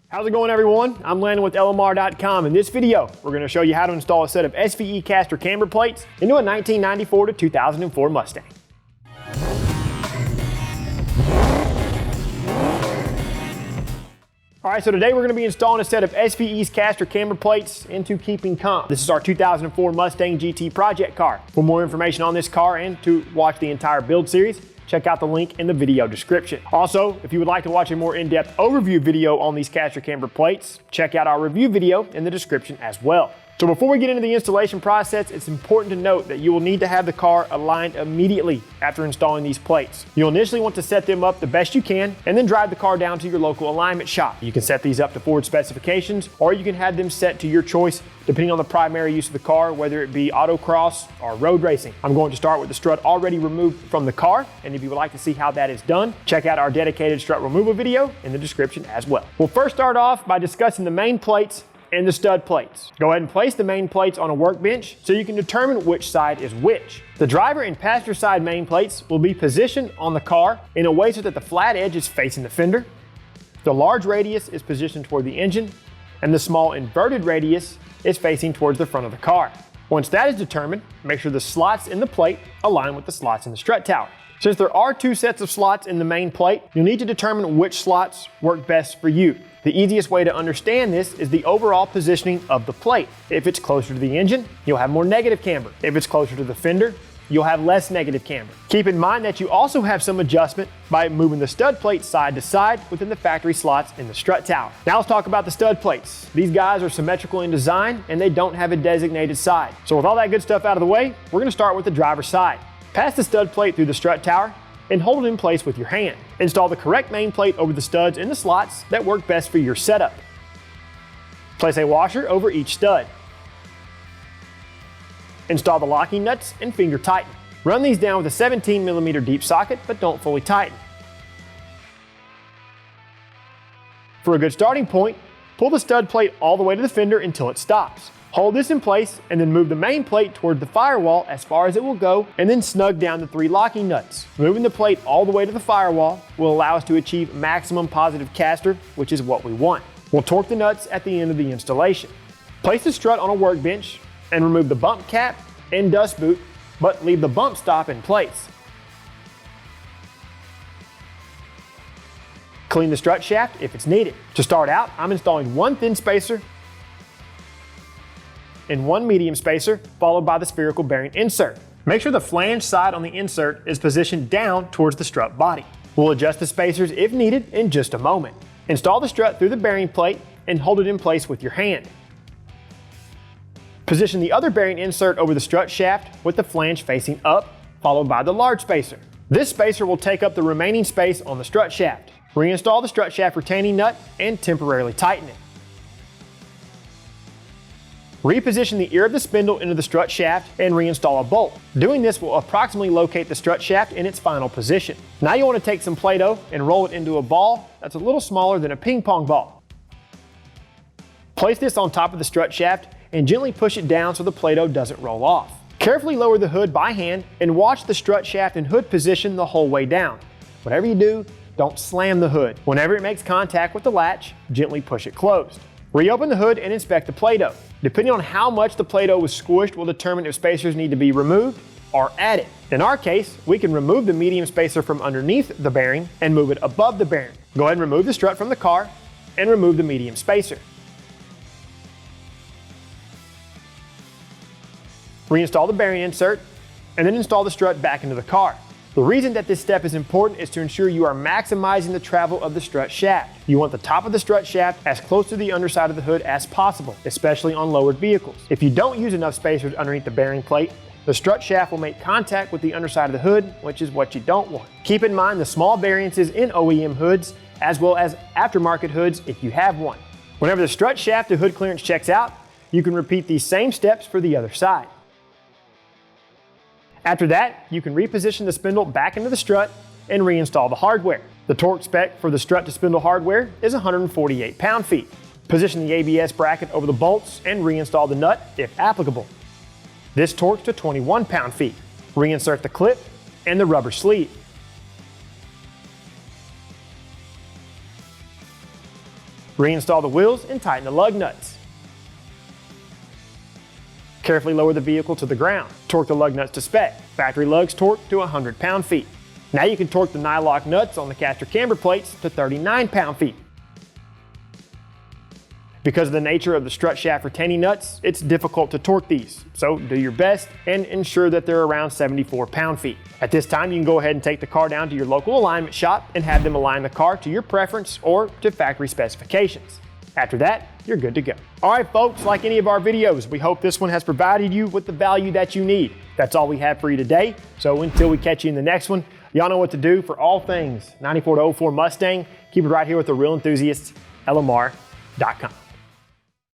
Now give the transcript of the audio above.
How's it going, everyone? I'm Landan with LMR.com. In this video, we're going to show you how to install a set of SVE caster camber plates into a 1994 to 2004 Mustang. Alright, so today we're going to be installing a set of SVE's caster camber plates into keeping comp. This is our 2004 Mustang GT project car. For more information on this car and to watch the entire build series, check out the link in the video description. Also, if you would like to watch a more in-depth overview video on these caster camber plates, check out our review video in the description as well. So before we get into the installation process, it's important to note that you will need to have the car aligned immediately after installing these plates. You'll initially want to set them up the best you can and then drive the car down to your local alignment shop. You can set these up to Ford specifications, or you can have them set to your choice depending on the primary use of the car, whether it be autocross or road racing. I'm going to start with the strut already removed from the car, and if you would like to see how that is done, check out our dedicated strut removal video in the description as well. We'll first start off by discussing the main plates and the stud plates. Go ahead and place the main plates on a workbench so you can determine which side is which. The driver and passenger side main plates will be positioned on the car in a way so that the flat edge is facing the fender, the large radius is positioned toward the engine, and the small inverted radius is facing towards the front of the car. Once that is determined, make sure the slots in the plate align with the slots in the strut tower. Since there are two sets of slots in the main plate, you'll need to determine which slots work best for you. The easiest way to understand this is the overall positioning of the plate. If it's closer to the engine, you'll have more negative camber. If it's closer to the fender, you'll have less negative camber. Keep in mind that you also have some adjustment by moving the stud plate side to side within the factory slots in the strut tower. Now let's talk about the stud plates. These guys are symmetrical in design and they don't have a designated side. So with all that good stuff out of the way, we're going to start with the driver's side. Pass the stud plate through the strut tower and hold it in place with your hand. Install the correct main plate over the studs in the slots that work best for your setup. Place a washer over each stud. Install the locking nuts and finger tighten. Run these down with a 17mm deep socket, but don't fully tighten. For a good starting point, pull the stud plate all the way to the fender until it stops. Hold this in place and then move the main plate toward the firewall as far as it will go, and then snug down the 3 locking nuts. Moving the plate all the way to the firewall will allow us to achieve maximum positive caster, which is what we want. We'll torque the nuts at the end of the installation. Place the strut on a workbench and remove the bump cap and dust boot, but leave the bump stop in place. Clean the strut shaft if it's needed. To start out, I'm installing 1 thin spacer and 1 medium spacer, followed by the spherical bearing insert. Make sure the flange side on the insert is positioned down towards the strut body. We'll adjust the spacers if needed in just a moment. Install the strut through the bearing plate and hold it in place with your hand. Position the other bearing insert over the strut shaft with the flange facing up, followed by the large spacer. This spacer will take up the remaining space on the strut shaft. Reinstall the strut shaft retaining nut and temporarily tighten it. Reposition the ear of the spindle into the strut shaft and reinstall a bolt. Doing this will approximately locate the strut shaft in its final position. Now you want to take some Play-Doh and roll it into a ball that's a little smaller than a ping pong ball. Place this on top of the strut shaft and gently push it down so the Play-Doh doesn't roll off. Carefully lower the hood by hand and watch the strut shaft and hood position the whole way down. Whatever you do, don't slam the hood. Whenever it makes contact with the latch, gently push it closed. Reopen the hood and inspect the Play-Doh. Depending on how much the Play-Doh was squished will determine if spacers need to be removed or added. In our case, we can remove the medium spacer from underneath the bearing and move it above the bearing. Go ahead and remove the strut from the car and remove the medium spacer. Reinstall the bearing insert and then install the strut back into the car. The reason that this step is important is to ensure you are maximizing the travel of the strut shaft. You want the top of the strut shaft as close to the underside of the hood as possible, especially on lowered vehicles. If you don't use enough spacers underneath the bearing plate, the strut shaft will make contact with the underside of the hood, which is what you don't want. Keep in mind the small variances in OEM hoods, as well as aftermarket hoods if you have one. Whenever the strut shaft to hood clearance checks out, you can repeat these same steps for the other side. After that, you can reposition the spindle back into the strut and reinstall the hardware. The torque spec for the strut to spindle hardware is 148 pound-feet. Position the ABS bracket over the bolts and reinstall the nut if applicable. This torques to 21 pound-feet. Reinsert the clip and the rubber sleeve. Reinstall the wheels and tighten the lug nuts. Carefully lower the vehicle to the ground. Torque the lug nuts to spec. Factory lugs torque to 100 pound-feet. Now you can torque the nylock nuts on the caster camber plates to 39 pound-feet. Because of the nature of the strut shaft retaining nuts, it's difficult to torque these, so do your best and ensure that they're around 74 pound-feet. At this time, you can go ahead and take the car down to your local alignment shop and have them align the car to your preference or to factory specifications. After that, you're good to go. All right, folks, like any of our videos, we hope this one has provided you with the value that you need. That's all we have for you today, so until we catch you in the next one, y'all know what to do for all things 94 to 04 Mustang. Keep it right here with the Real Enthusiasts, LMR.com.